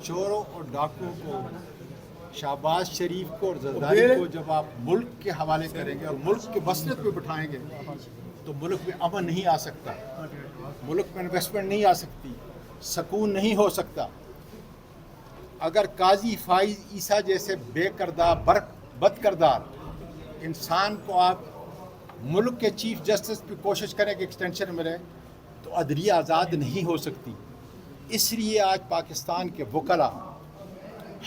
चोरों और डाकुओं को, शहबाज शरीफ को और जरदारी को जब आप मुल्क के हवाले करेंगे और मुल्क के मसनद पे बिठाएंगे तो मुल्क में अमन नहीं आ सकता, मुल्क में इन्वेस्टमेंट नहीं आ सकती, सुकून नहीं हो सकता। अगर काजी फाइज ईसा जैसे बेकिरदार बदकिरदार इंसान को आप मुल्क के चीफ जस्टिस की कोशिश करें कि एक्सटेंशन मिले तो अदलिया आज़ाद नहीं हो सकती। इसलिए आज पाकिस्तान के वकला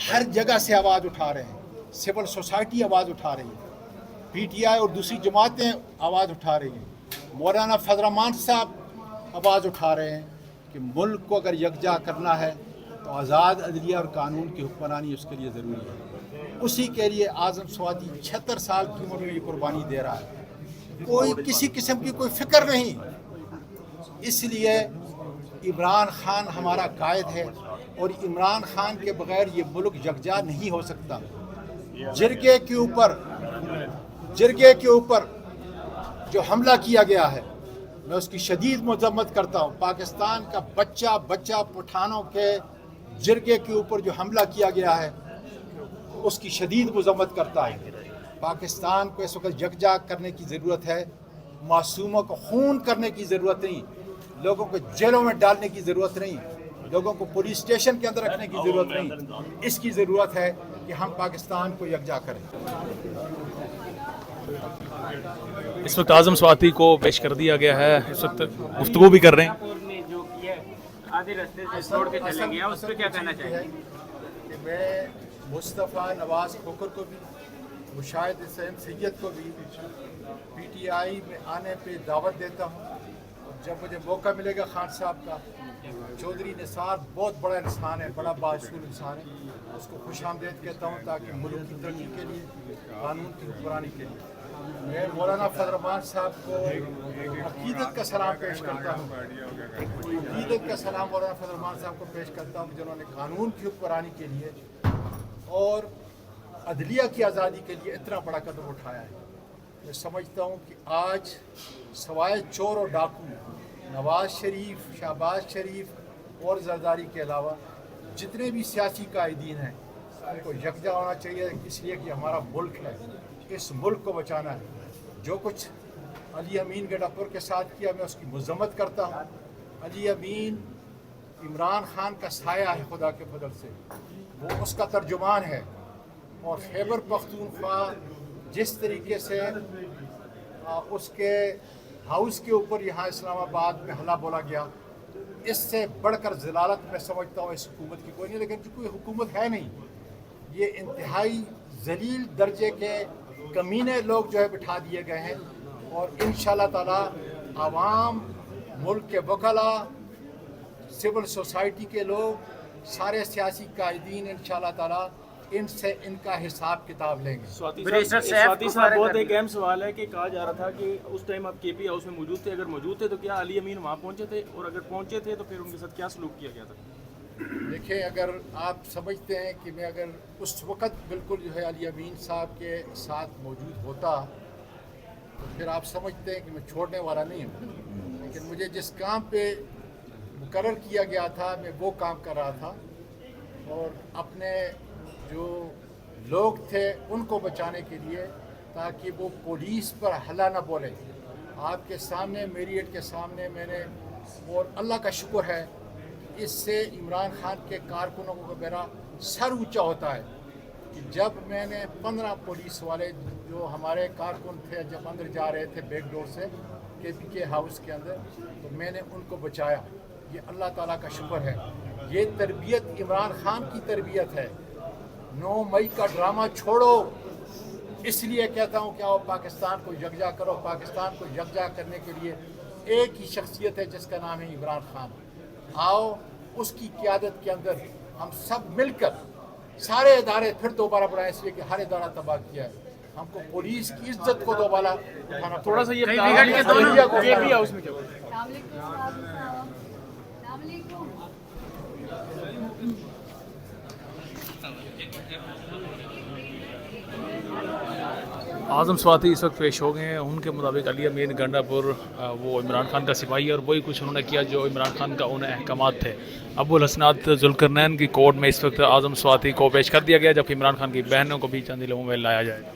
हर जगह से आवाज़ उठा रहे हैं, सिविल सोसाइटी आवाज़ उठा रही है, PTI और दूसरी जमातें आवाज़ उठा रही हैं, मौलाना फजल रहमान साहब आवाज़ उठा रहे हैं कि मुल्क को अगर यकजा करना है तो आज़ाद अदलिया और कानून की हुक्मरानी उसके लिए ज़रूरी है। उसी के लिए आज़म स्वाति 76 साल की उम्र में ये कुर्बानी दे रहा है, कोई किसी किस्म की कोई फिक्र नहीं। इसलिए इमरान खान हमारा कायद है और इमरान खान के बगैर ये मुल्क यकजा नहीं हो सकता। जिरगे के ऊपर जो हमला किया गया है मैं उसकी शदीद मजम्मत करता हूँ। पाकिस्तान का बच्चा पठानों के जिरगे के ऊपर जो हमला किया गया है उसकी शदीद मजम्मत करता है। पाकिस्तान को इस वक्त यकजा करने की ज़रूरत है, मासूमों को खून करने की ज़रूरत नहीं, लोगों को जेलों में डालने की ज़रूरत नहीं, लोगों को पुलिस स्टेशन के अंदर रखने की ज़रूरत नहीं। इसकी ज़रूरत है कि हम पाकिस्तान को यकजा करें। इस वक्त आज़म स्वाति को पेश कर दिया गया है, इस वक्त गुफ्तगू भी कर रहे हैं। आधे रास्ते से छोड़ के चले गया, उस पर क्या कहना चाहिए? कि मैं मुस्तफ़ा नवाज़ खोखर को भी, मुशाहिद हुसैन सैयद को भी PTI में आने पे दावत देता हूँ। जब मुझे मौका मिलेगा खान साहब का, चौधरी निसार बहुत बड़ा इंसान है, बड़ा बाशूर इंसान है, उसको खुशामदीद कहता हूँ ताकि मुल्क की तरक्की के लिए, कानून की हुक्मरानी के लिए मैं मौलाना फजल रहमान साहब को अकीदत का सलाम पेश करता हूँ। अकीदत का सलाम मौलाना फजल रहमान साहब को पेश करता हूँ जिन्होंने कानून की हुक्मरानी के लिए और अदलिया की आज़ादी के लिए इतना बड़ा कदम उठाया है। मैं समझता हूँ कि आज सवाए चोर और डाकू नवाज़ शरीफ, शहबाज शरीफ और जरदारी के अलावा जितने भी सियासी कायदीन हैं उनको यकजा होना चाहिए, इसलिए कि हमारा मुल्क है, इस मुल्क को बचाना है। जो कुछ अली अमीन गडापुर के साथ किया मैं उसकी मजम्मत करता हूँ। अली अमीन इमरान खान का साया है, खुदा के फजल से वो उसका तर्जुमान है। और खैबर पख्तूनख्वा जिस तरीके से उसके हाउस के ऊपर यहाँ इस्लामाबाद में हल्ला बोला गया, इससे बढ़कर ज़लालत मैं समझता हूँ इस हुकूमत की कोई नहीं, लेकिन कोई हुकूमत है नहीं। ये इंतहाई जलील दर्जे के कमीने लोग जो है बिठा दिए गए हैं और इंशाअल्लाह ताला आवाम, मुल्क के वकला, सिविल सोसाइटी के लोग, सारे सियासी कायदीन इंशाअल्लाह ताला इनसे इनका हिसाब किताब लेंगे। स्वाति साहब बहुत एक अहम सवाल है कि कहा जा रहा था कि उस टाइम आप KP हाउस में मौजूद थे, अगर मौजूद थे तो क्या अली अमीन वहाँ पहुँचे थे, और अगर पहुँचे थे तो फिर उनके साथ क्या सलूक किया गया था? देखिए, अगर आप समझते हैं कि मैं अगर उस वक़्त बिल्कुल जो है अली अमीन साहब के साथ मौजूद होता तो फिर आप समझते हैं कि मैं छोड़ने वाला नहीं हूँ। लेकिन मुझे जिस काम पे मुकर्रर किया गया था मैं वो काम कर रहा था और अपने जो लोग थे उनको बचाने के लिए, ताकि वो पुलिस पर हल्ला न बोले। आपके सामने, मेरियट के सामने मैंने, और अल्लाह का शुक्र है इससे इमरान खान के कारकुनों को मेरा सर ऊंचा होता है कि जब मैंने 15 पुलिस वाले जो हमारे कारकुन थे जब अंदर जा रहे थे बैक डोर से KPK हाउस के अंदर, तो मैंने उनको बचाया। ये अल्लाह ताला का शुक्र है। ये तरबियत इमरान खान की तरबियत है। 9 मई का ड्रामा छोड़ो, इसलिए कहता हूँ कि आओ पाकिस्तान को यकजा करो। पाकिस्तान को यकजा करने के लिए एक ही शख्सियत है जिसका नाम है इमरान खान। आओ उसकी क़यादत के अंदर हम सब मिलकर सारे इदारे फिर दोबारा बढ़ाएं, इसलिए कि हर इदारा तबाह किया है। हमको पुलिस की इज्जत को दोबारा उठाना, थोड़ा सा ये KP हाउस में क्या आज़म स्वाति इस वक्त पेश हो गए हैं। उनके मुताबिक अली अमीन गंडापुर वो इमरान खान का सिपाही है और वही कुछ उन्होंने किया जो इमरान खान का उन्हें अहकामात थे। अबुल हसनात जुल्करनैन की कोर्ट में इस वक्त आज़म स्वाति को पेश कर दिया गया, जबकि इमरान खान की बहनों को भी चंद लोगों में लाया जाएगा।